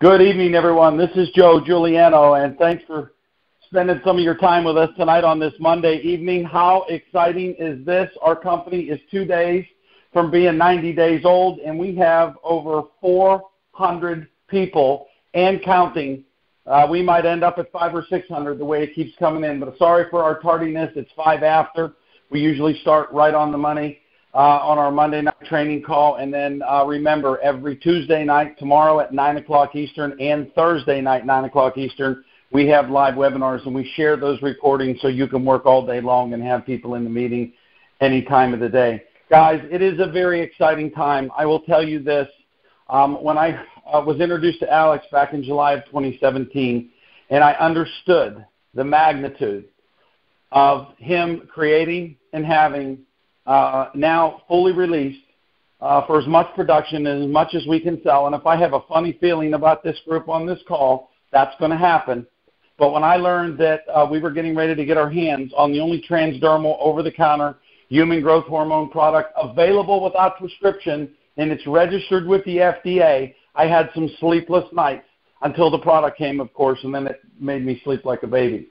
Good evening, everyone. This is Joe Giuliano, and thanks for spending some of your time with us tonight on this Monday evening. How exciting is this? Our company is 2 days from being 90 days old, and we have over 400 people and counting. We might end up at 500 or 600 the way it keeps coming in, but sorry for our tardiness. It's 5 after. We usually start right on the money on our Monday night training call. And then remember, every Tuesday night, tomorrow at 9 o'clock Eastern, and Thursday night, 9 o'clock Eastern, we have live webinars, and we share those recordings so you can work all day long and have people in the meeting any time of the day. Guys, it is a very exciting time. I will tell you this. When I was introduced to Alex back in July of 2017, and I understood the magnitude of him creating and having now fully released for as much production and as much as we can sell. And if I have a funny feeling about this group on this call, that's going to happen. But when I learned that we were getting ready to get our hands on the only transdermal over-the-counter human growth hormone product available without prescription, and it's registered with the FDA, I had some sleepless nights until the product came, of course, and then it made me sleep like a baby.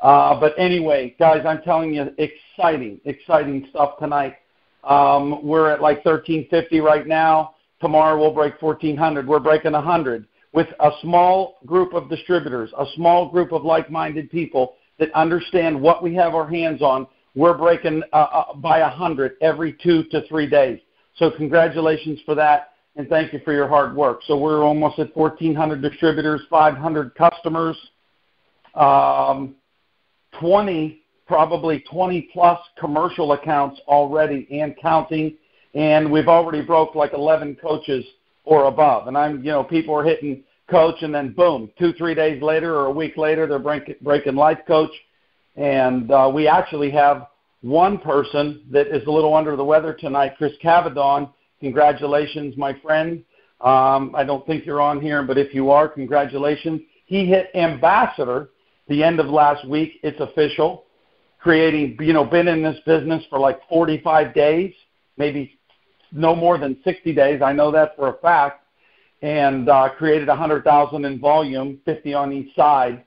But anyway, guys, I'm telling you, exciting stuff tonight. We're at like 1350 right now. Tomorrow we'll break 1400. We're breaking 100 with a small group of distributors, a small group of like-minded people that understand what we have our hands on. We're breaking by 100 every 2 to 3 days. So congratulations for that, and thank you for your hard work. So we're almost at 1,400 distributors, 500 customers, probably 20-plus commercial accounts already and counting, and we've already broke like 11 coaches or above. And people are hitting coach, and then boom, 2-3 days later or a week later, they're breaking life coach. And we actually have one person that is a little under the weather tonight, Chris Cavadon. Congratulations, my friend. I don't think you're on here, but if you are, congratulations. He hit ambassador the end of last week. It's official. Creating, been in this business for like 45 days, maybe no more than 60 days. I know that for a fact. And created 100,000 in volume, 50 on each side,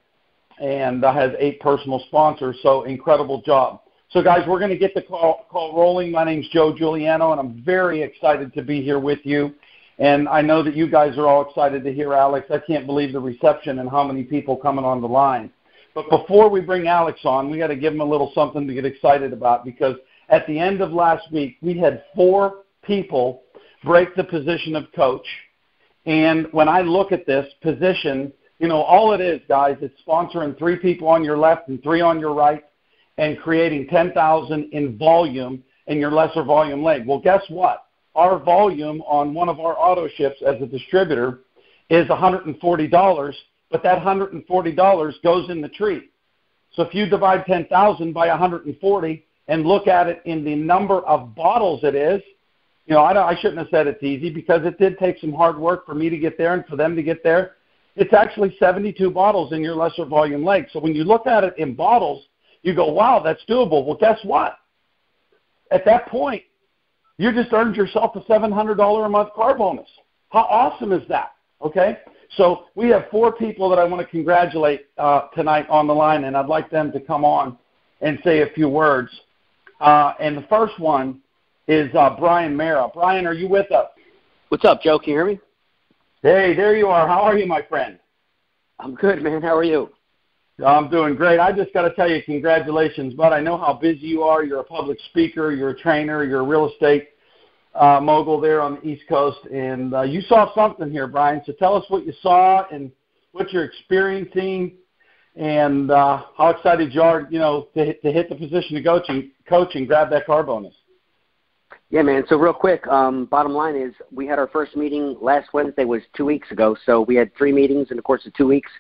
and has 8 personal sponsors. So incredible job. So, guys, we're going to get the call rolling. My name's Joe Giuliano, and I'm very excited to be here with you. And I know that you guys are all excited to hear Alex. I can't believe the reception and how many people coming on the line. But before we bring Alex on, we got to give him a little something to get excited about, because at the end of last week, we had 4 people break the position of coach. And when I look at this position, all it is, guys, it's sponsoring 3 people on your left and 3 on your right, and creating 10,000 in volume in your lesser volume leg. Well, guess what? Our volume on one of our auto ships as a distributor is $140, but that $140 goes in the tree. So if you divide 10,000 by 140 and look at it in the number of bottles it is, I shouldn't have said it's easy, because it did take some hard work for me to get there and for them to get there. It's actually 72 bottles in your lesser volume leg. So when you look at it in bottles, you go, wow, that's doable. Well, guess what? At that point, you just earned yourself a $700 a month car bonus. How awesome is that? Okay? So we have 4 people that I want to congratulate tonight on the line, and I'd like them to come on and say a few words. And the first one is Brian Mara. Brian, are you with us? What's up, Joe? Can you hear me? Hey, there you are. How are you, my friend? I'm good, man. How are you? I'm doing great. I just got to tell you, congratulations, bud. I know how busy you are. You're a public speaker. You're a trainer. You're a real estate mogul there on the East Coast. And you saw something here, Brian. So tell us what you saw and what you're experiencing, and how excited you are, to hit the position of coach and grab that car bonus. Yeah, man. So real quick, bottom line is we had our first meeting last Wednesday, was 2 weeks ago. So we had 3 meetings in the course of 2 weeks.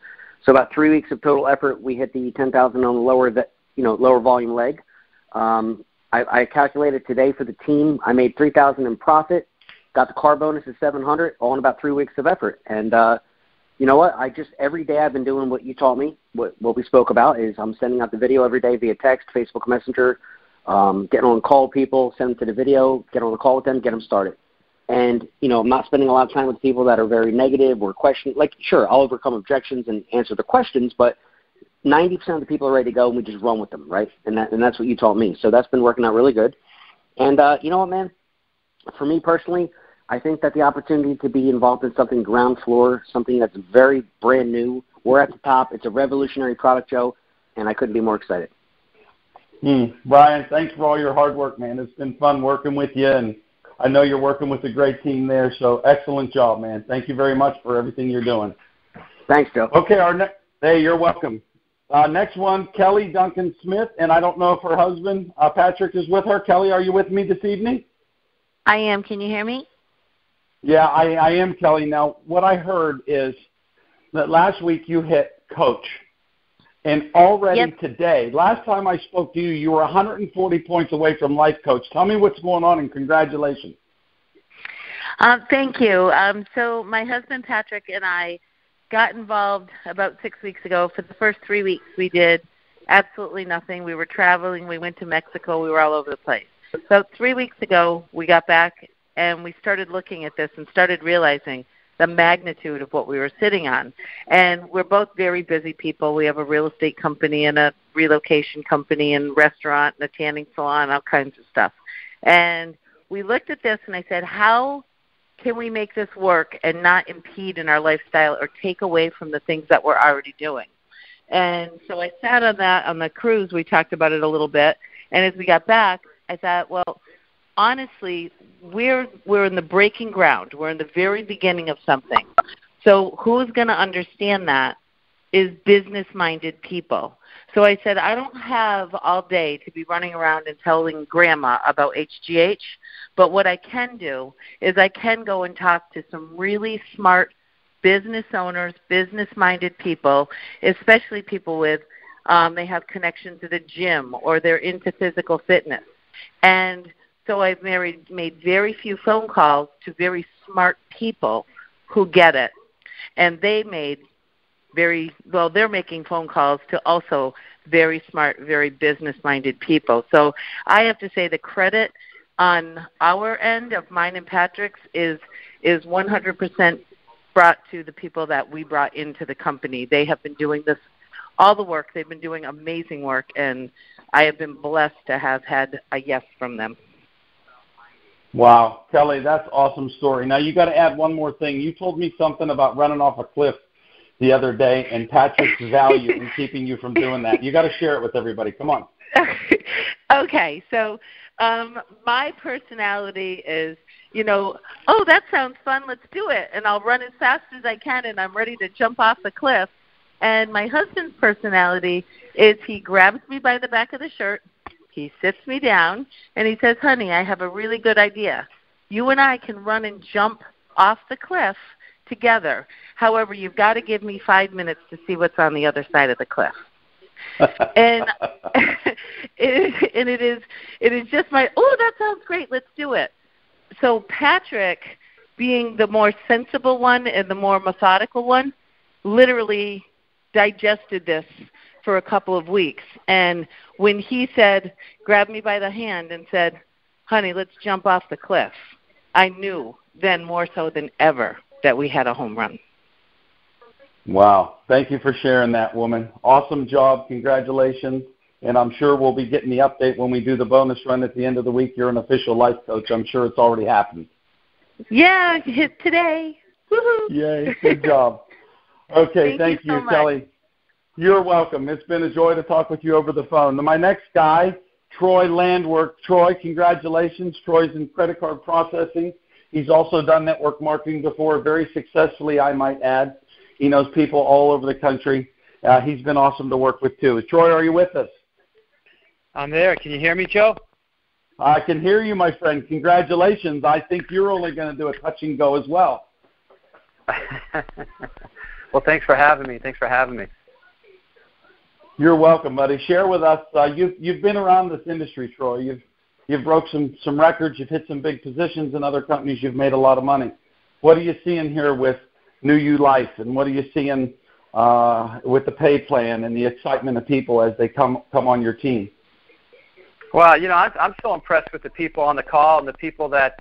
So about 3 weeks of total effort. We hit the 10,000 on the lower volume leg. I calculated today for the team. I made 3,000 in profit. Got the car bonus at 700, all in about 3 weeks of effort. And you know what? Every day I've been doing what you taught me. What we spoke about is I'm sending out the video every day via text, Facebook Messenger, getting on call with people, send them to the video, get on a call with them, get them started. And, I'm not spending a lot of time with people that are very negative or question. Like, sure, I'll overcome objections and answer the questions, but 90% of the people are ready to go, and we just run with them, right? And that's what you taught me. So that's been working out really good. And you know what, man? For me personally, I think that the opportunity to be involved in something ground floor, something that's very brand new, we're at the top. It's a revolutionary product, Joe, and I couldn't be more excited. Brian, thanks for all your hard work, man. It's been fun working with you, and I know you're working with a great team there, so excellent job, man. Thank you very much for everything you're doing. Thanks, Joe. Okay, hey, you're welcome. Next one, Kelly Duncan-Smith, and I don't know if her husband, Patrick, is with her. Kelly, are you with me this evening? I am. Can you hear me? Yeah, I am, Kelly. Now, what I heard is that last week you hit coach. And already today, last time I spoke to you, you were 140 points away from life coach. Tell me what's going on, and congratulations. Thank you. So my husband, Patrick, and I got involved about 6 weeks ago. For the first 3 weeks, we did absolutely nothing. We were traveling. We went to Mexico. We were all over the place. So 3 weeks ago, we got back, and we started looking at this and started realizing the magnitude of what we were sitting on. And we're both very busy people. We have a real estate company and a relocation company and restaurant and a tanning salon, all kinds of stuff. And we looked at this, and I said, how can we make this work and not impede in our lifestyle or take away from the things that we're already doing? And so I sat on that on the cruise. We talked about it a little bit. And as we got back, I thought, well, honestly, we're in the breaking ground. We're in the very beginning of something. So who's going to understand that is business-minded people. So I said, I don't have all day to be running around and telling grandma about HGH, but what I can do is I can go and talk to some really smart business owners, business-minded people, especially people with, they have connections to the gym or they're into physical fitness. And so I've made very few phone calls to very smart people who get it. And they made they're making phone calls to also very smart, very business-minded people. So I have to say the credit on our end of mine and Patrick's is 100% brought to the people that we brought into the company. They have been doing all the work. They've been doing amazing work, and I have been blessed to have had a yes from them. Wow, Kelly, that's an awesome story. Now, you got to add one more thing. You told me something about running off a cliff the other day and Patrick's value in keeping you from doing that. You got to share it with everybody. Come on. Okay, so my personality is, oh, that sounds fun, let's do it. And I'll run as fast as I can, and I'm ready to jump off the cliff. And my husband's personality is he grabs me by the back of the shirt, he sits me down, and he says, honey, I have a really good idea. You and I can run and jump off the cliff together. However, you've got to give me 5 minutes to see what's on the other side of the cliff. And it is just that sounds great, let's do it. So Patrick, being the more sensible one and the more methodical one, literally digested this for a couple of weeks. And when he said, grabbed me by the hand and said, honey, let's jump off the cliff, I knew then more so than ever that we had a home run. Wow. Thank you for sharing that, woman. Awesome job. Congratulations. And I'm sure we'll be getting the update when we do the bonus run at the end of the week. You're an official life coach. I'm sure it's already happened. Yeah, hit today. Woohoo. Yay. Good job. Okay, thank you, so Kelly. You're welcome. It's been a joy to talk with you over the phone. My next guy, Troy Landwork. Troy, congratulations. Troy's in credit card processing. He's also done network marketing before, very successfully, I might add. He knows people all over the country. He's been awesome to work with, too. Troy, are you with us? I'm there. Can you hear me, Joe? I can hear you, my friend. Congratulations. I think you're only going to do a touch and go as well. Well, thanks for having me. You're welcome, buddy. Share with us. You've been around this industry, Troy. You've broke some records. You've hit some big positions in other companies. You've made a lot of money. What are you seeing here with New You Life, and what are you seeing with the pay plan and the excitement of people as they come on your team? Well, I'm so impressed with the people on the call and the people that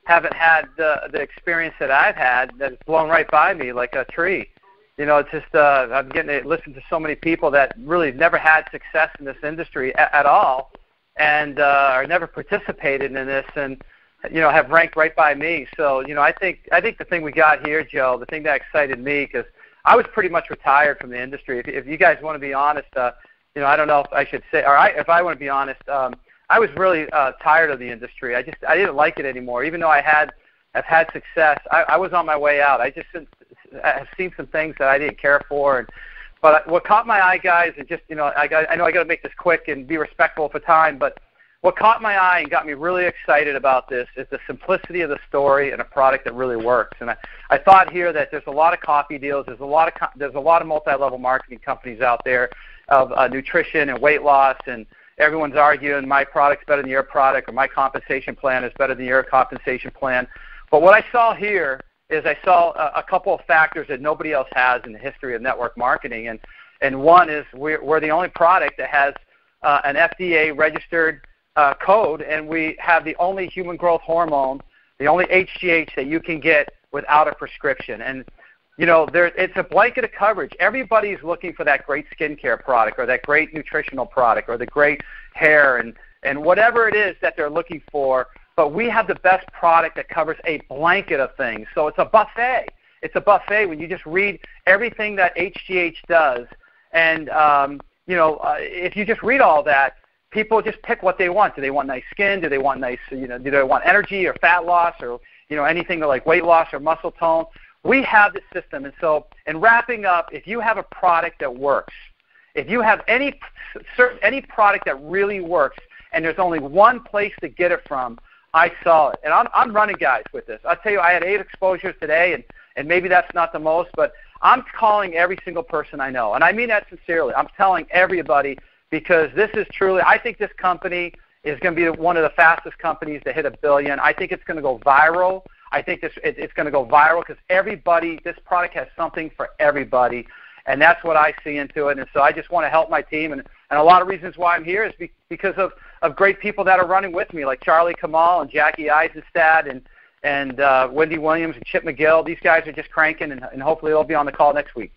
haven't had the experience that I've had that's blown right by me like a tree. You know, it's just I'm getting to listen to so many people that really never had success in this industry at all, and or never participated in this, and you know, have ranked right by me. So, you know, I think the thing we got here, Joe, the thing that excited me, because I was pretty much retired from the industry. If you guys want to be honest, you know, I don't know if I should say, if I want to be honest, I was really tired of the industry. I didn't like it anymore. Even though I've had success, I was on my way out. I've seen some things that I didn't care for, but what caught my eye, guys, and just, you know, I know I got to make this quick and be respectful for time, but what caught my eye and got me really excited about this is the simplicity of the story and a product that really works. And I thought here that there's a lot of coffee deals, there's a lot of multi-level marketing companies out there of nutrition and weight loss, and everyone's arguing my product's better than your product, or my compensation plan is better than your compensation plan. But what I saw here is I saw a couple of factors that nobody else has in the history of network marketing, and one is we're the only product that has an FDA-registered code, and we have the only human growth hormone, the only HGH that you can get without a prescription. And you know, it's a blanket of coverage. Everybody's looking for that great skincare product, or that great nutritional product, or the great hair, and whatever it is that they're looking for. But we have the best product that covers a blanket of things. So it's a buffet. It's a buffet when you just read everything that HGH does. And, you know, if you just read all that, people just pick what they want. Do they want nice skin? Do they want nice, you know, do they want energy or fat loss, or, you know, anything like weight loss or muscle tone? We have the system. And so, in wrapping up, if you have a product that works, if you have any product that really works, and there's only one place to get it from, I saw it. And I'm running, guys, with this. I'll tell you, I had 8 exposures today, and maybe that's not the most, but I'm calling every single person I know. And I mean that sincerely. I'm telling everybody, because this is truly, I think this company is going to be one of the fastest companies to hit $1 billion. I think it's going to go viral. I think it's going to go viral because this product has something for everybody, and that's what I see into it. And so I just want to help my team, and a lot of reasons why I'm here is because of great people that are running with me, like Charlie Kamal and Jackie Eisenstadt and Wendy Williams and Chip McGill. These guys are just cranking, and hopefully they'll be on the call next week.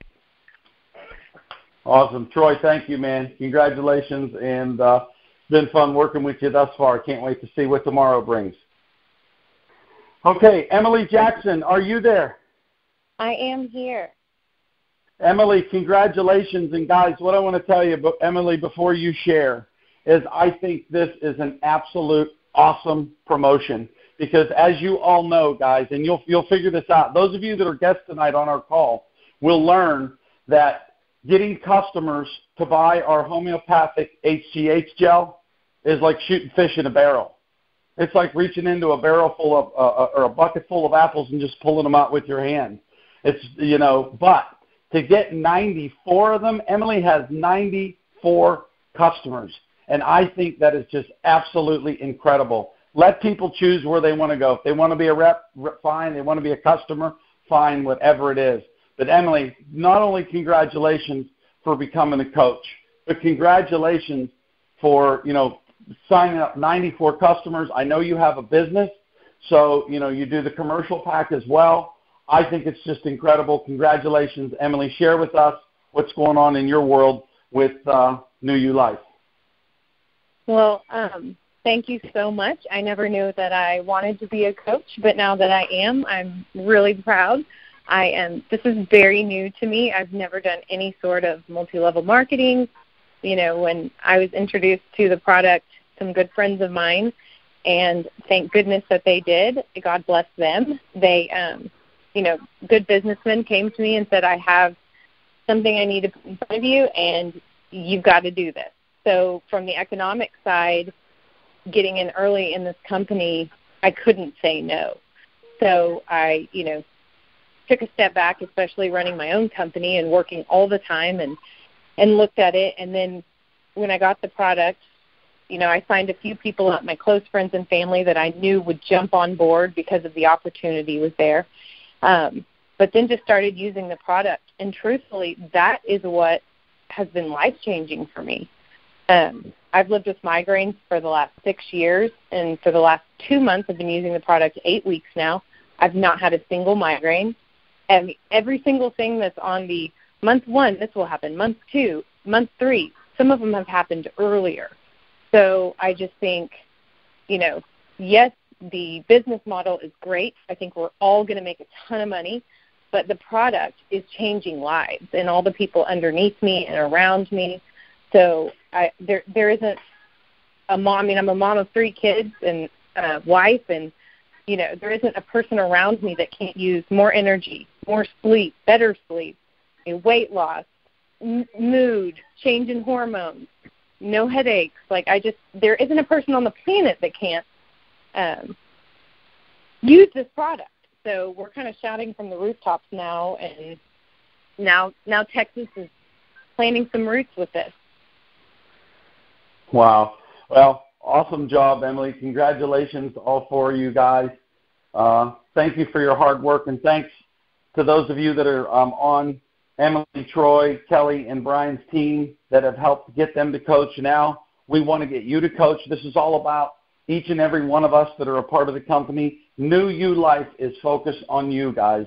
Awesome. Troy, thank you, man. Congratulations, and it's been fun working with you thus far. Can't wait to see what tomorrow brings. Okay, Emily Jackson, are you there? I am here. Emily, congratulations. And guys, what I want to tell you, Emily, before you share, is I think this is an absolute awesome promotion, because as you all know, guys, and you'll figure this out, those of you that are guests tonight on our call will learn that getting customers to buy our homeopathic HGH gel is like shooting fish in a barrel. It's like reaching into a barrel full of or a bucket full of apples and just pulling them out with your hand. It's, you know, but to get 94 of them, Emily has 94 customers, and I think that is just absolutely incredible. Let people choose where they want to go. If they want to be a rep, fine. They want to be a customer, fine, whatever it is. But Emily, not only congratulations for becoming a coach, but congratulations for, you know, signing up 94 customers. I know you have a business, so, you know, you do the commercial pack as well. I think it's just incredible. Congratulations, Emily. Share with us what's going on in your world with New You Life. Well, thank you so much. I never knew that I wanted to be a coach, but now that I am, I'm really proud. This is very new to me. I've never done any sort of multi-level marketing. You know, when I was introduced to the product, some good friends of mine, and thank goodness that they did. God bless them. They, you know, good businessmen came to me and said, I have something I need to put in front of you, and you've got to do this. So from the economic side, getting in early in this company, I couldn't say no. So I, you know, took a step back, especially running my own company and working all the time, and looked at it. And then when I got the product, you know, I signed a few people up, my close friends and family that I knew would jump on board because of the opportunity was there. But then just started using the product. And truthfully, that is what has been life-changing for me. I I've lived with migraines for the last 6 years, and for the last 2 months I've been using the product 8 weeks now. I've not had a single migraine. And every single thing that's on the month 1, this will happen, month 2, month 3, some of them have happened earlier. So I just think, yes, the business model is great. I think we're all going to make a ton of money, but the product is changing lives and all the people underneath me and around me. So there isn't a mom. I mean, I'm a mom of 3 kids and a wife, and, there isn't a person around me that can't use more energy, more sleep, better sleep, weight loss, mood, change in hormones, no headaches. There isn't a person on the planet that can't use this product. So we're kind of shouting from the rooftops now, and now Texas is planting some roots with this. Wow. Well, awesome job, Emily. Congratulations to all 4 of you guys. Thank you for your hard work, and thanks to those of you that are on Emily, Troy, Kelly, and Brian's team that have helped get them to coach. Now we want to get you to coach. This is all about each and every one of us that are a part of the company. New You Life is focused on you guys.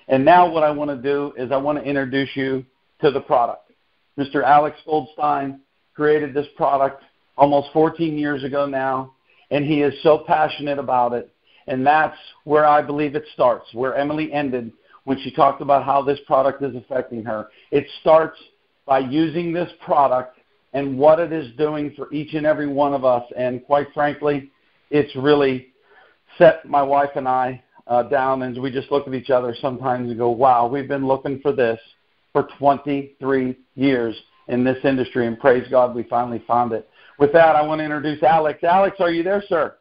And now what I want to do is I want to introduce you to the product. Mr. Alex Goldstein created this product almost 14 years ago now, and he is so passionate about it. And that's where I believe it starts, where Emily ended when she talked about how this product is affecting her. It starts by using this product and what it is doing for each and every one of us. And quite frankly, it's really set my wife and I down, and we just look at each other sometimes and go, wow, we've been looking for this for 23 years in this industry, and praise God we finally found it. With that, I want to introduce Alex. Alex, are you there, sir?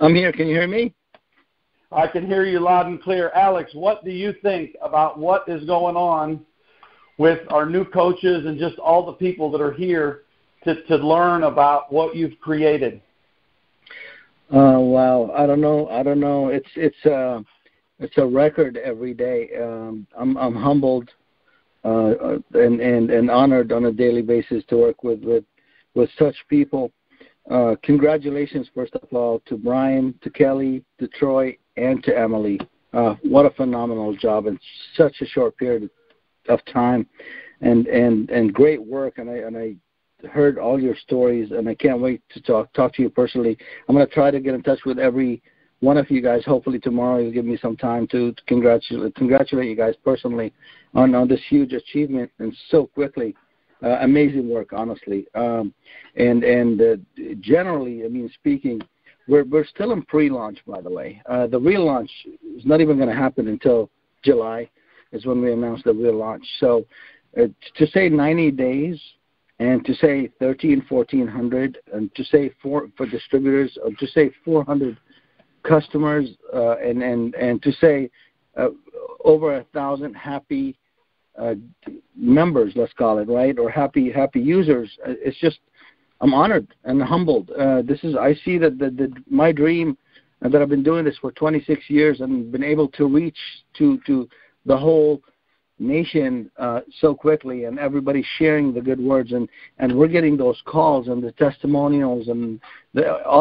I'm here. Can you hear me? I can hear you loud and clear. Alex, what do you think about what is going on with our new coaches and just all the people that are here to learn about what you've created? Wow. I don't know. It's a record every day. I'm humbled and honored on a daily basis to work with such people. Congratulations, first of all, to Brian, to Kelly, to Troy, and to Emily. What a phenomenal job in such a short period of time, and great work. And I heard all your stories, and I can't wait to talk to you personally. I'm going to try to get in touch with every one of you guys. Hopefully tomorrow you'll give me some time to congratulate you guys personally on this huge achievement and so quickly. Amazing work, honestly. Generally, I mean, speaking, we're still in pre-launch, by the way. The real launch is not even going to happen until July is when we announce the real launch. So to say 90 days and to say 1,400 and to say for distributors, or to say 400 customers and to say over 1,000 happy members, let's call it, right, or happy users. It's just, I'm honored and humbled. I see that my dream, that I've been doing this for 26 years and been able to reach to the whole nation so quickly, and everybody sharing the good words, and we're getting those calls and the testimonials and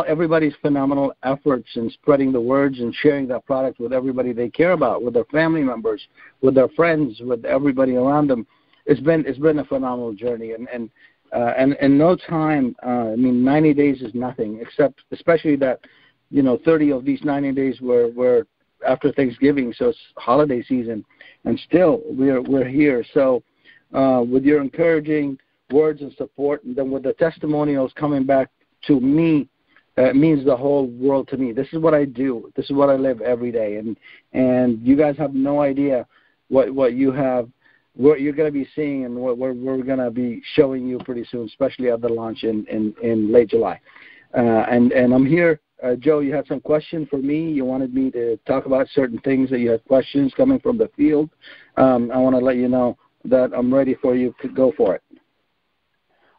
everybody's phenomenal efforts in spreading the words and sharing that product with everybody they care about, with their family members, with their friends, with everybody around them. It's been a phenomenal journey, and in no time, I mean, 90 days is nothing, except especially that 30 of these 90 days were after Thanksgiving, so it's holiday season, and still we're here. So with your encouraging words and support, and then with the testimonials coming back to me, it means the whole world to me. This is what I do. This is what I live every day, and you guys have no idea what you have, what you're going to be seeing, and what we're going to be showing you pretty soon, especially at the launch in late July. And I'm here. Joe, you had some question for me. You wanted me to talk about certain things, that you had questions coming from the field. I want to let you know that I'm ready for you to go for it.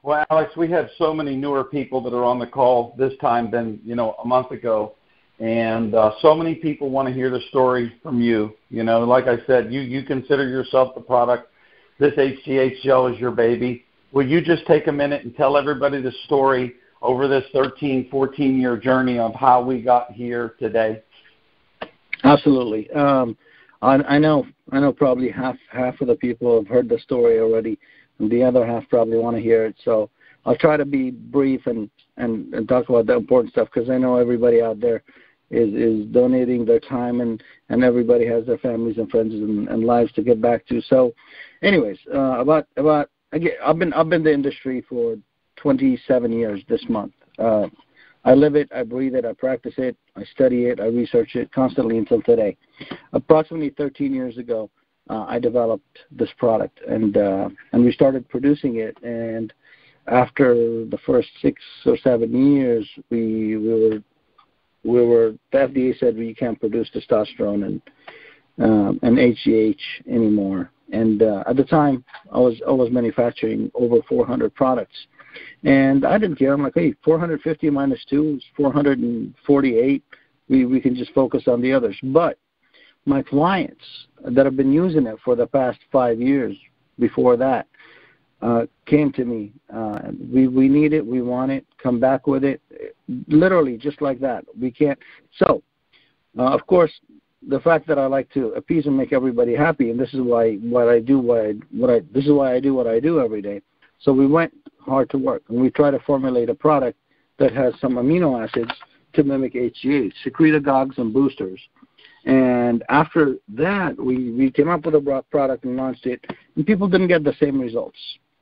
Well, Alex, we have so many newer people that are on the call this time than, a month ago. And so many people want to hear the story from you. Like I said, you consider yourself the product. This HGH gel is your baby. will you just take a minute and tell everybody the story over this 13, 14-year journey of how we got here today? Absolutely. I know probably half of the people have heard the story already, and the other half probably want to hear it. So I'll try to be brief and talk about the important stuff, because I know everybody out there is donating their time, and everybody has their families and friends and lives to get back to. So anyways, about again, I've been in the industry for 27 years this month. I live it, I breathe it, I practice it, I study it, I research it constantly until today. Approximately 13 years ago, I developed this product, and we started producing it. And after the first 6 or 7 years, the FDA said we can't produce testosterone and HGH anymore. And at the time, I was manufacturing over 400 products. And I didn't care. I'm like, hey, 450 minus 2 is 448. We can just focus on the others. But my clients that have been using it for the past 5 years before that came to me. We need it. We want it. Come back with it. Literally, just like that. We can't. So, of course, the fact that I like to appease and make everybody happy, and this is why I do what I do every day. So we went hard to work, and we try to formulate a product that has some amino acids to mimic HGH, secretagogues and boosters. And after that, we came up with a product and launched it, and people didn't get the same results.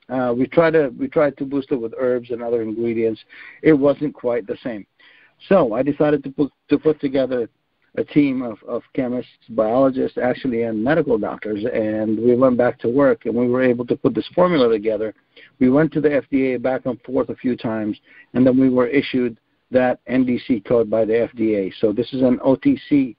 We tried to boost it with herbs and other ingredients. It wasn't quite the same. So I decided to put together a team of chemists, biologists, actually, and medical doctors, and we went back to work, and we were able to put this formula together. We went to the FDA back and forth a few times, and then we were issued that NDC code by the FDA. So this is an OTC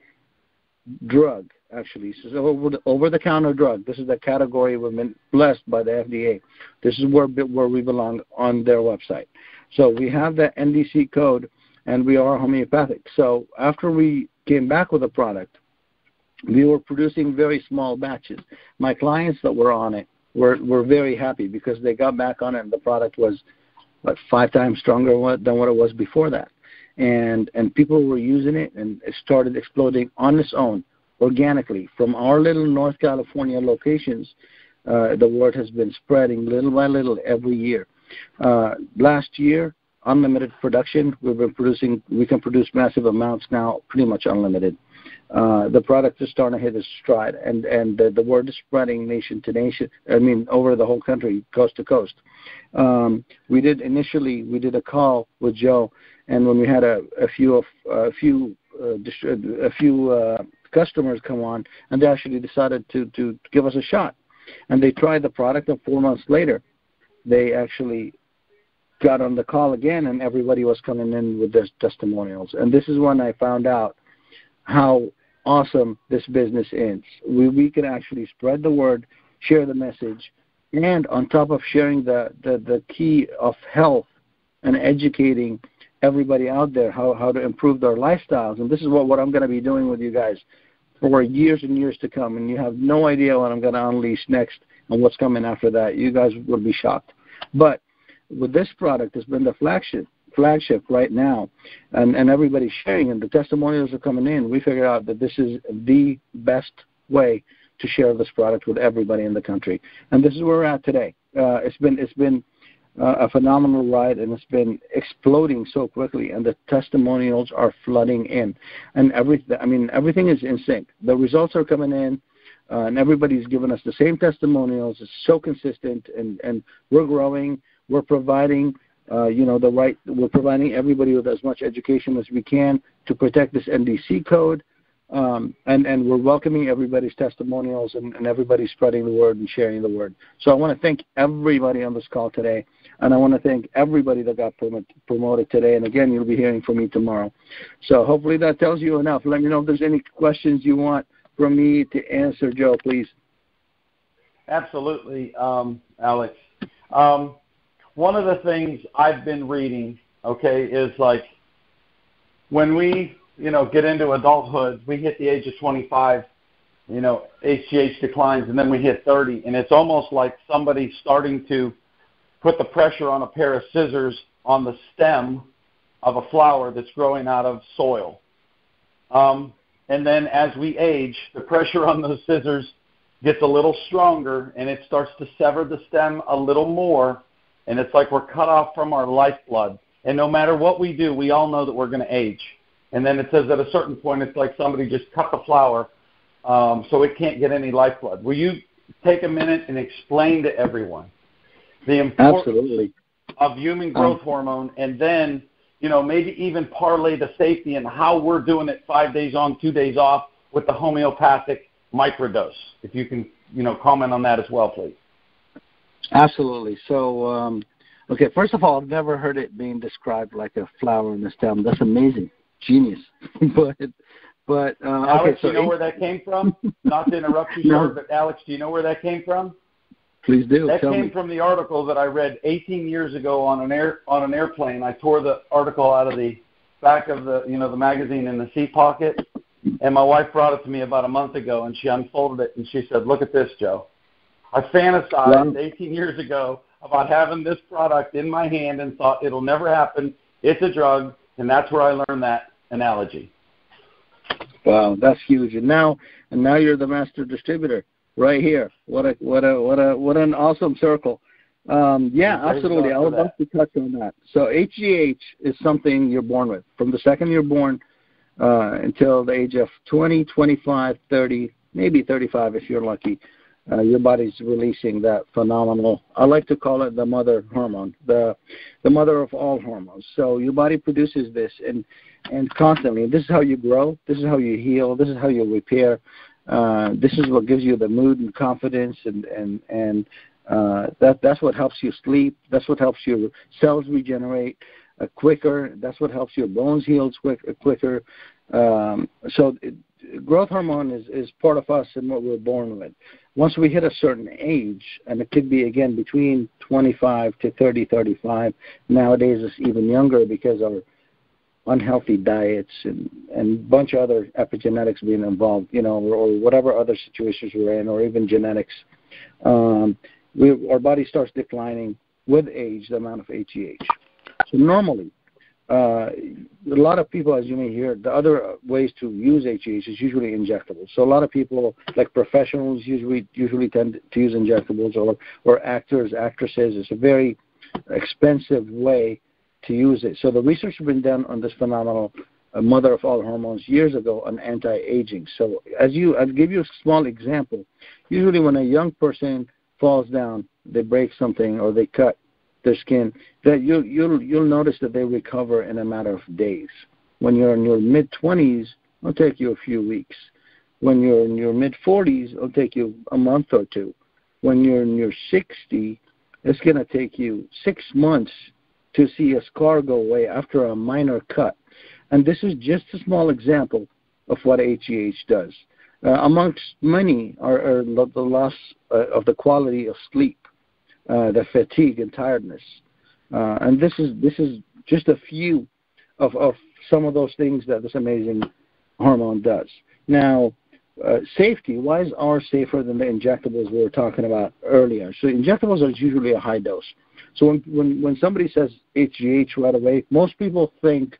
drug, actually. This is an over-the-counter drug. This is the category we've been blessed by the FDA. This is where we belong on their website. So we have that NDC code, and we are homeopathic. So after we came back with a product, we were producing very small batches. My clients that were on it were very happy because they got back on it, and the product was 5 times stronger than what it was before that. And people were using it, and it started exploding on its own, organically. From our little North California locations, the word has been spreading little by little every year. Last year, unlimited production. We can produce massive amounts now, pretty much unlimited. The product is starting to hit its stride, and the word is spreading nation to nation. I mean, over the whole country, coast to coast. We did a call with Joe, and when we had a few customers come on, and they actually decided to give us a shot, and they tried the product, and 4 months later, they actually got on the call again, and everybody was coming in with their testimonials. And this is when I found out how awesome this business is. We can actually spread the word, share the message, and on top of sharing the key of health and educating everybody out there how to improve their lifestyles. And this is what I'm going to be doing with you guys for years and years to come. And you have no idea what I'm going to unleash next and what's coming after that. You guys will be shocked. But with this product, it's been the flagship right now, and everybody's sharing, and the testimonials are coming in. We figured out that this is the best way to share this product with everybody in the country, and this is where we're at today. It's been a phenomenal ride, and it's been exploding so quickly, and the testimonials are flooding in, and everything is in sync. The results are coming in. And everybody's giving us the same testimonials. It's so consistent, and we're growing. We're providing, we're providing everybody with as much education as we can to protect this NDC code, and we're welcoming everybody's testimonials, and everybody's spreading the word and sharing the word. So I want to thank everybody on this call today, and I want to thank everybody that got promoted today. And again, you'll be hearing from me tomorrow. So hopefully that tells you enough. Let me know if there's any questions you want from me to answer, Joe, please. Absolutely, Alex. One of the things I've been reading, is like when we, get into adulthood, we hit the age of 25, HGH declines, and then we hit 30, and it's almost like somebody's starting to put the pressure on a pair of scissors on the stem of a flower that's growing out of soil. And then as we age, the pressure on those scissors gets a little stronger, and it starts to sever the stem a little more, and it's like we're cut off from our lifeblood. And no matter what we do, we all know that we're going to age. And then it says at a certain point, it's like somebody just cut the flower so it can't get any lifeblood. Will you take a minute and explain to everyone the importance of human growth hormone, and then, you know, maybe even parlay the safety and how we're doing it 5 days on, 2 days off with the homeopathic microdose? If you can, you know, comment on that as well, please. Absolutely. So, okay, first of all, I've never heard it being described like a flower in the stem. That's amazing. Genius. But Alex, okay, so do you know where that came from? Not to interrupt you, No. sir, but Alex, do you know where that came from? Please do. That Tell came me. from the article that I read 18 years ago on an airplane. I tore the article out of the back of the magazine in the seat pocket, and my wife brought it to me about a month ago, and she unfolded it and she said, "Look at this, Joe. I fantasized 18 years ago about having this product in my hand and thought it'll never happen. It's a drug," and that's where I learned that analogy. Wow, that's huge. And now you're the master distributor right here. What an awesome circle. Yeah, absolutely. I would love to touch on that. So HGH is something you're born with. From the second you're born until the age of 20, 25, 30, maybe 35 if you're lucky, your body's releasing that phenomenal, I like to call it the mother hormone, the mother of all hormones. So your body produces this and constantly. This is how you grow. This is how you heal. This is how you repair. This is what gives you the mood and confidence, and that's what helps you sleep. That's what helps your cells regenerate quicker. That's what helps your bones heal quicker. Growth hormone is part of us and what we're born with. Once we hit a certain age, and it could be, again, between 25 to 30, 35, nowadays it's even younger because of unhealthy diets and a bunch of other epigenetics being involved, or whatever other situations we're in, or even genetics. Our body starts declining with age, the amount of HGH. So normally, a lot of people, as you may hear, the other ways to use HGH is usually injectables. So a lot of people, like professionals, usually tend to use injectables, or actors, actresses. It's a very expensive way to use it. So the research has been done on this phenomenal mother of all hormones years ago on anti-aging. So I'll give you a small example. Usually when a young person falls down, they break something or they cut their skin, that you'll notice that they recover in a matter of days. When you're in your mid-20s, it'll take you a few weeks. When you're in your mid-40s, it'll take you a month or two. When you're in your 60s, it's going to take you 6 months to see a scar go away after a minor cut. And this is just a small example of what HGH does. Amongst many are the loss of the quality of sleep, the fatigue and tiredness. And this is just a few of some of those things that this amazing hormone does. Now, safety, why is ours safer than the injectables we were talking about earlier? So injectables are usually a high dose. So when somebody says HGH right away, most people think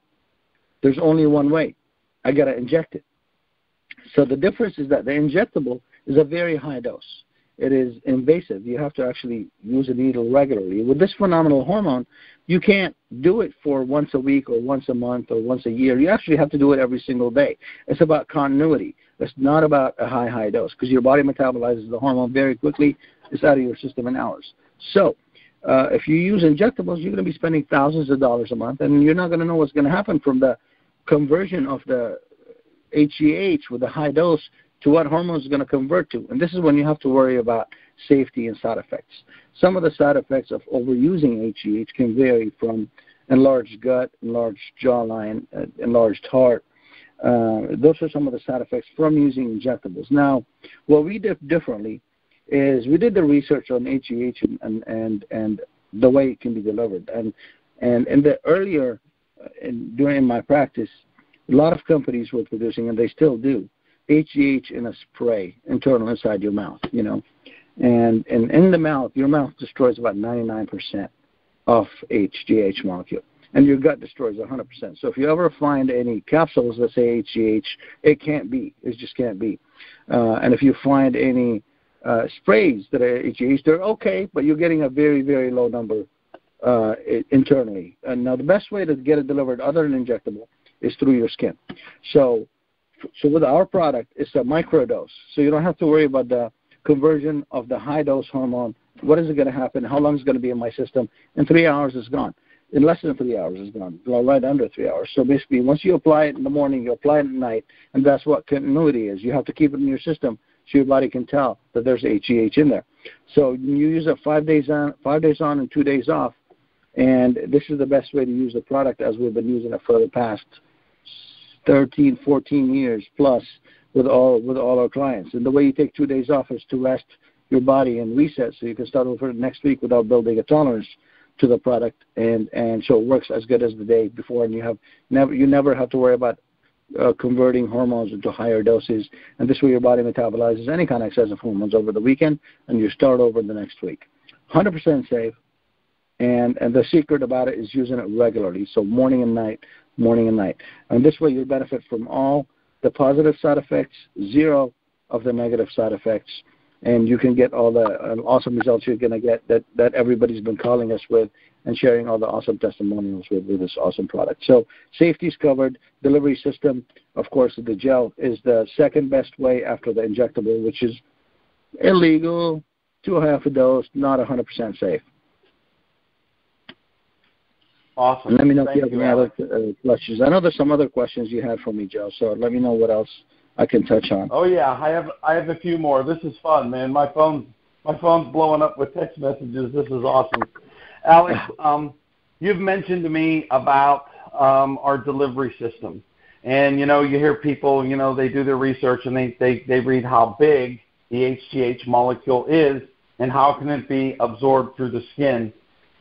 there's only one way. I got to inject it. So the difference is that the injectable is a very high dose. It is invasive. You have to actually use a needle regularly. With this phenomenal hormone, you can't do it for once a week or once a month or once a year. You actually have to do it every single day. It's about continuity. It's not about a high dose, because your body metabolizes the hormone very quickly. It's out of your system in hours. So if you use injectables, you're going to be spending thousands of dollars a month, and you're not going to know what's going to happen from the conversion of the HGH with the high dose to what hormone is going to convert to. And this is when you have to worry about safety and side effects. Some of the side effects of overusing HGH can vary from enlarged gut, enlarged jawline, enlarged heart. Those are some of the side effects from using injectables. Now, what we did differently is we did the research on HGH and the way it can be delivered. And in the earlier, during my practice, a lot of companies were producing, and they still do, HGH in a spray, internal inside your mouth, And in the mouth, your mouth destroys about 99% of HGH molecule. And your gut destroys 100%. So if you ever find any capsules that say HGH, it can't be. It just can't be. And if you find any sprays that are HGH, they're okay, but you're getting a very, very low number internally. And now the best way to get it delivered other than injectable is through your skin. So with our product, it's a microdose. So you don't have to worry about the conversion of the high-dose hormone. What is it going to happen? How long is it going to be in my system? In 3 hours, it's gone. In less than 3 hours, it's gone. Right under 3 hours. So basically, once you apply it in the morning, you apply it at night, and that's what continuity is. You have to keep it in your system so your body can tell that there's HGH in there. So you use it 5 days on, and 2 days off, and this is the best way to use the product as we've been using it for the past 13, 14 years plus with all our clients. And the way you take 2 days off is to rest your body and reset so you can start over next week without building a tolerance to the product, and so it works as good as the day before, and you never have to worry about converting hormones into higher doses, and this way your body metabolizes any kind of excessive hormones over the weekend, and you start over the next week. 100% safe, and the secret about it is using it regularly, so morning and night, and this way you'll benefit from all the positive side effects, zero of the negative side effects, and you can get all the awesome results you're going to get that everybody's been calling us with and sharing all the awesome testimonials with this awesome product. So safety's covered. Delivery system, of course, the gel is the second best way after the injectable, which is illegal, to a half a dose, not 100% safe. Awesome. And let me know if you have any other questions. I know there's some other questions you had for me, Joe, so let me know what else I can touch on. Oh yeah, I have a few more. This is fun, man. My phone's blowing up with text messages. This is awesome. Alex, you've mentioned to me about our delivery system, and you hear people, they do their research and they read how big the HGH molecule is and how can it be absorbed through the skin.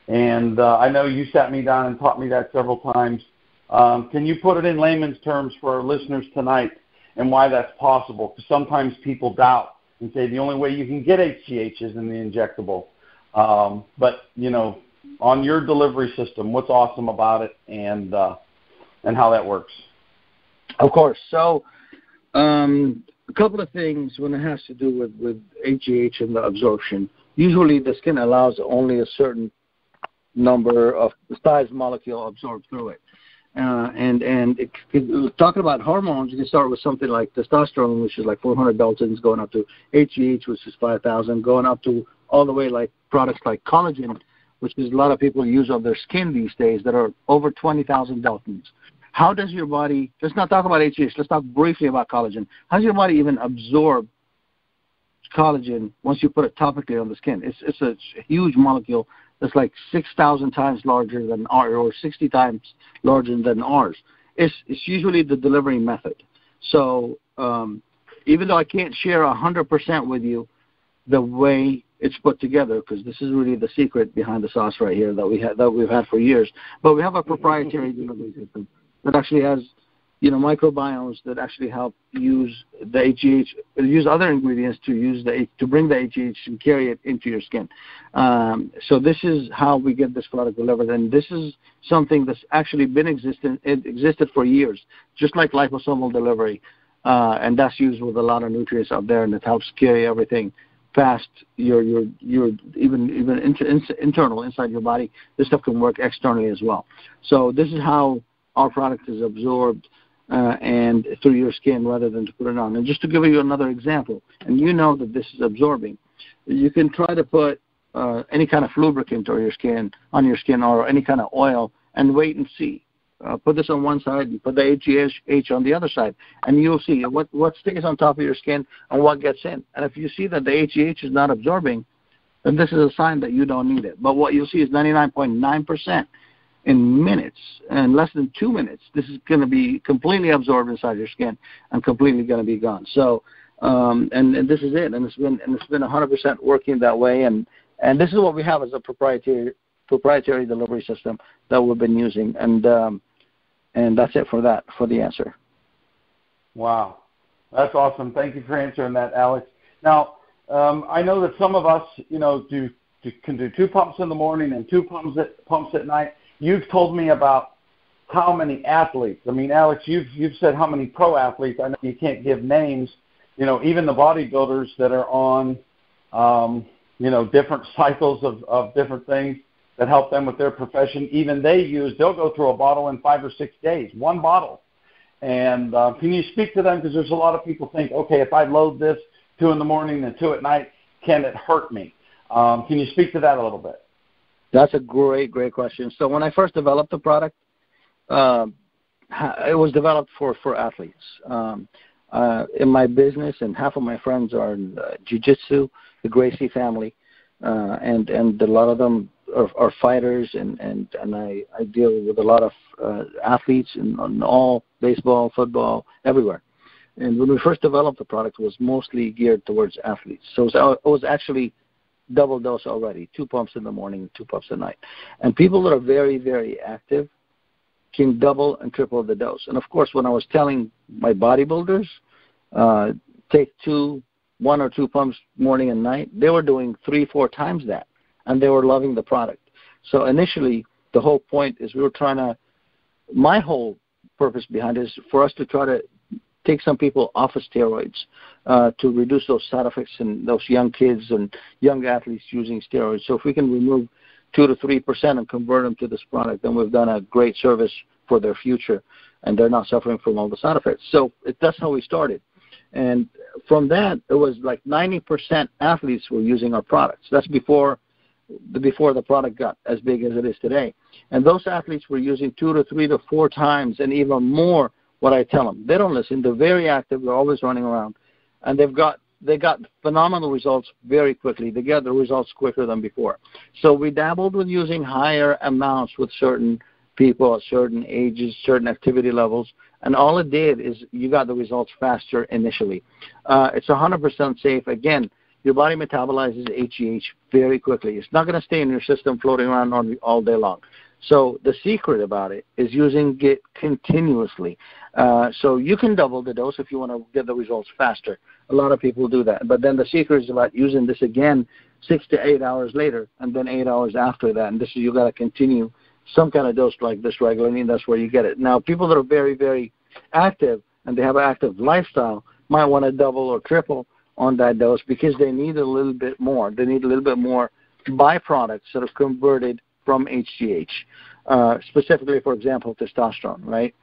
And I know you sat me down and taught me that several times. Can you put it in layman's terms for our listeners tonight? And why that's possible, because sometimes people doubt and say the only way you can get HGH is in the injectable. But, on your delivery system, what's awesome about it and how that works? Of course. So a couple of things when it has to do with HGH and the absorption. Usually the skin allows only a certain number of the size molecule absorbed through it. Talking about hormones, you can start with something like testosterone, which is like 400 Daltons, going up to HGH, which is 5,000, going up to all the way like products like collagen, which is a lot of people use on their skin these days that are over 20,000 Daltons. How does your body, let's not talk about HGH, let's talk briefly about collagen. How does your body even absorb collagen once you put it topically on the skin? It's a huge molecule. It's like 6,000 times larger than ours, or 60 times larger than ours. It's usually the delivery method. So even though I can't share 100% with you the way it's put together, because this is really the secret behind the sauce right here that we've had for years, but we have a proprietary delivery system that actually has microbiomes that actually help use the HGH, use other ingredients to bring the HGH and carry it into your skin. So this is how we get this product delivered, and this is something that's actually been existed for years, just like liposomal delivery, and that's used with a lot of nutrients out there, and it helps carry everything past your even internal inside your body. This stuff can work externally as well. So this is how our product is absorbed and through your skin rather than to put it on. And just to give you another example, and that this is absorbing, you can try to put any kind of lubricant on your skin or any kind of oil and wait and see. Put this on one side and put the HGH on the other side, and you'll see what stays on top of your skin and what gets in. And if you see that the HGH is not absorbing, then this is a sign that you don't need it. But what you'll see is 99.9% in minutes, and less than 2 minutes, this is going to be completely absorbed inside your skin and completely going to be gone. So, and this is it, and it's been 100% working that way, and this is what we have as a proprietary delivery system that we've been using, and that's it for the answer. Wow, that's awesome. Thank you for answering that, Alex. Now, I know that some of us, can do 2 pumps in the morning and 2 pumps at night. You've told me about how many athletes. I mean, Alex, you've said how many pro athletes. I know you can't give names. Even the bodybuilders that are on, different cycles of different things that help them with their profession. Even they'll go through a bottle in 5 or 6 days, 1 bottle. And can you speak to them? Because there's a lot of people think, okay, if I load this 2 in the morning and 2 at night, can it hurt me? Can you speak to that a little bit? That's a great question. So when I first developed the product, it was developed for athletes. In my business, and half of my friends are in jiu-jitsu, the Gracie family, and a lot of them are fighters, and I deal with a lot of athletes in all baseball, football, everywhere. And when we first developed the product, it was mostly geared towards athletes. So it was actually double dose already, 2 pumps in the morning, 2 pumps at night. And people that are very, very active can double and triple the dose. And of course, when I was telling my bodybuilders, take 1 or 2 pumps morning and night, they were doing 3-4 times that, and they were loving the product. So initially, the whole point is my whole purpose behind it is for us to try to take some people off of steroids to reduce those side effects in those young kids and young athletes using steroids. So if we can remove 2 to 3% and convert them to this product, then we've done a great service for their future, and they're not suffering from all the side effects. So that's how we started. And from that, it was like 90% athletes were using our products. That's before the product got as big as it is today. And those athletes were using 2 to 3 to 4 times and even more what I tell them. They don't listen. They're very active. They're always running around. And they got phenomenal results very quickly. They get the results quicker than before. So we dabbled with using higher amounts with certain people at certain ages, certain activity levels, and all it did is you got the results faster initially. It's 100% safe. Again, your body metabolizes HGH very quickly. It's not going to stay in your system floating around all day long. So the secret about it is using it continuously. So you can double the dose if you want to get the results faster. A lot of people do that. But then the secret is about using this again 6 to 8 hours later and then 8 hours after that. And this is, you got to continue some kind of dose like this regularly, and that's where you get it. Now, people that are very, very active and they have an active lifestyle might want to double or triple on that dose because they need a little bit more. They need a little bit more byproducts that are converted from HGH, specifically, for example, testosterone, right?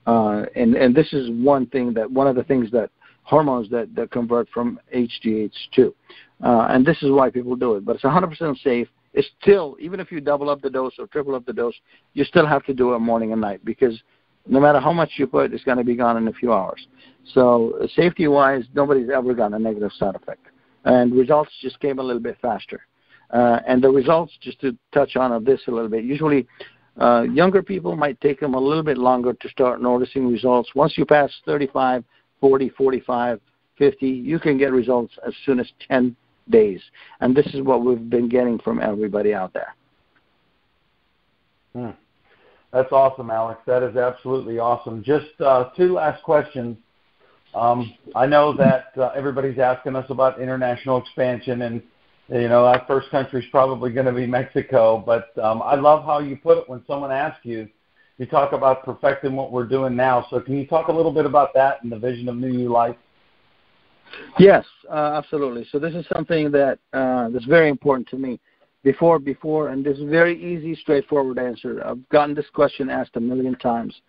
And this is one of the things that hormones that convert from HGH to. And this is why people do it. But it's 100% safe. It's still, even if you double up the dose or triple up the dose, you still have to do it morning and night because no matter how much you put, it's going to be gone in a few hours. So safety-wise, nobody's ever gotten a negative side effect. And results just came a little bit faster. And the results, just to touch on this a little bit, usually younger people might take them a little bit longer to start noticing results. Once you pass 35, 40, 45, 50, you can get results as soon as 10 days. And this is what we've been getting from everybody out there. That's awesome, Alex. That is absolutely awesome. Just 2 last questions. I know that everybody's asking us about international expansion, and our first country is probably going to be Mexico. But I love how you put it when someone asks you. You talk about perfecting what we're doing now. So can you talk a little bit about that and the vision of New You Life? Yes, absolutely. So this is something that's very important to me. Before, and this is a very easy, straightforward answer. I've gotten this question asked a million times.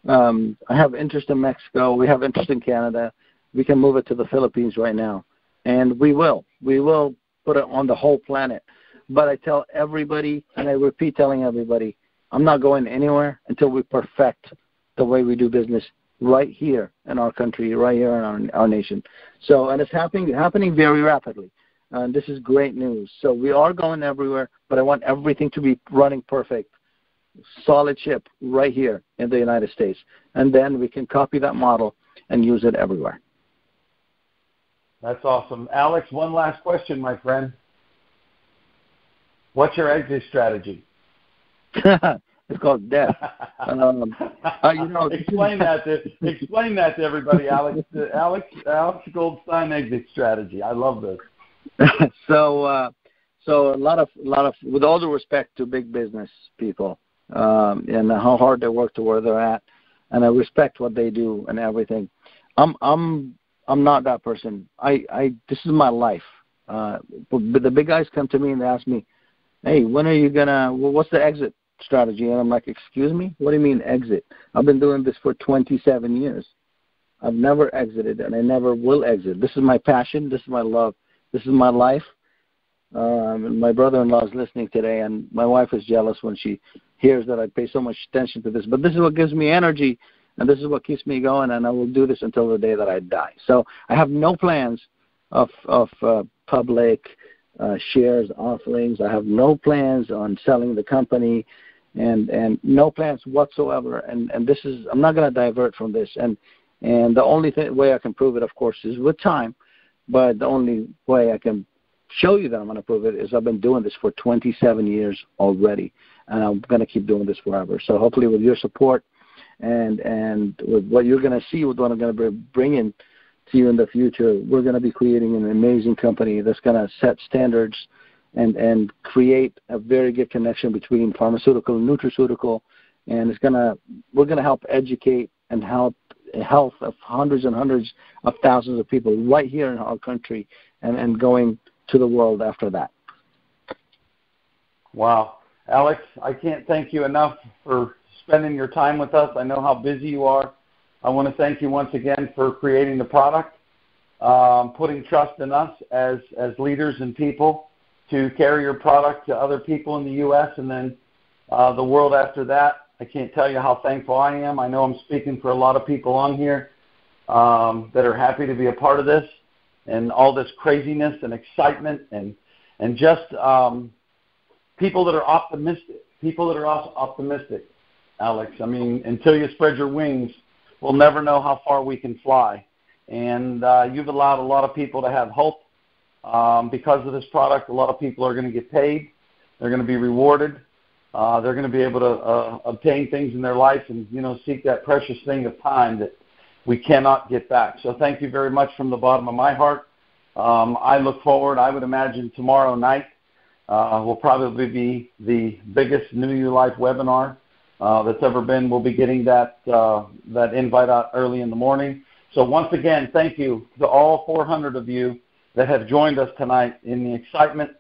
I have interest in Mexico. We have interest in Canada. We can move it to the Philippines right now. And we will. We will put it on the whole planet. But I tell everybody, and I repeat telling everybody, I'm not going anywhere until we perfect the way we do business right here in our country, right here in our nation. So, and it's happening very rapidly. And this is great news. So we are going everywhere, but I want everything to be running perfect, solid ship right here in the United States. And then we can copy that model and use it everywhere. That's awesome. Alex, one last question, my friend. What's your exit strategy? It's called death. Explain that to everybody, Alex. Alex Goldstein exit strategy. I love this. So a lot of, with all due respect to big business people, and how hard they work to where they're at, and I respect what they do and everything. I'm not that person. This is my life. But the big guys come to me and they ask me, "Hey, when are you gonna? What's the exit strategy?" And I'm like, "Excuse me? What do you mean exit? I've been doing this for 27 years. I've never exited, and I never will exit. This is my passion. This is my love. This is my life." My brother-in-law is listening today, and my wife is jealous when she hears that I pay so much attention to this. But this is what gives me energy, and this is what keeps me going, and I will do this until the day that I die. So I have no plans of public shares offerings. I have no plans on selling the company, and no plans whatsoever. And this is, I'm not going to divert from this. And the only way I can prove it, of course, is with time. But the only way I can show you that I'm going to prove it is I've been doing this for 27 years already, and I'm going to keep doing this forever. So hopefully with your support and with what you're going to see, with what I'm going to be bringing to you in the future, we're going to be creating an amazing company that's going to set standards and create a very good connection between pharmaceutical and nutraceutical, and we're going to help educate and help health of hundreds and hundreds of thousands of people right here in our country and going to the world after that. Wow. Alex, I can't thank you enough for spending your time with us. I know how busy you are. I want to thank you once again for creating the product, putting trust in us as leaders and people to carry your product to other people in the U.S. and then the world after that. I can't tell you how thankful I am. I know I'm speaking for a lot of people on here that are happy to be a part of this and all this craziness and excitement and just people that are optimistic. People that are also optimistic, Alex. I mean, until you spread your wings, we'll never know how far we can fly. And you've allowed a lot of people to have hope because of this product. A lot of people are going to get paid. They're going to be rewarded. They're going to be able to obtain things in their life and, seek that precious thing of time that we cannot get back. So thank you very much from the bottom of my heart. I look forward. I would imagine tomorrow night will probably be the biggest New You Life webinar that's ever been. We'll be getting that invite out early in the morning. So once again, thank you to all 400 of you that have joined us tonight in the excitement.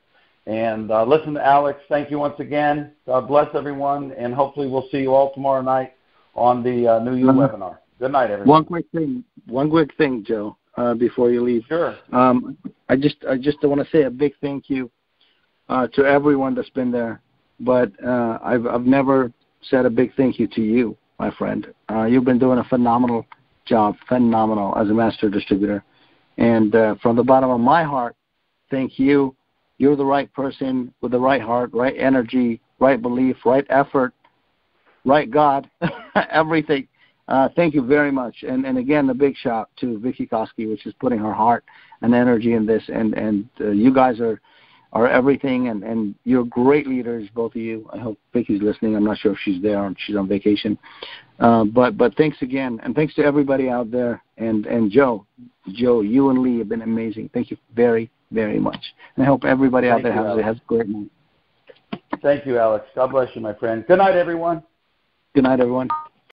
And listen to Alex. Thank you once again. God bless everyone, and hopefully we'll see you all tomorrow night on the New You webinar. Good night, everyone. One quick thing, Joe, before you leave. Sure. I just want to say a big thank you to everyone that's been there, but I've never said a big thank you to you, my friend. You've been doing a phenomenal job, as a master distributor. And from the bottom of my heart, thank you. You're the right person with the right heart, right energy, right belief, right effort, right God, everything. Thank you very much. And again, a big shout to Vicky Koski, which is putting her heart and energy in this. And you guys are everything, and you're great leaders, both of you. I hope Vicky's listening. I'm not sure if she's there or she's on vacation. But thanks again, and thanks to everybody out there. And Joe, you and Lee have been amazing. Thank you very, very much. And I hope everybody out there has a great night. Thank you, Alex. God bless you, my friend. Good night, everyone. Good night, everyone.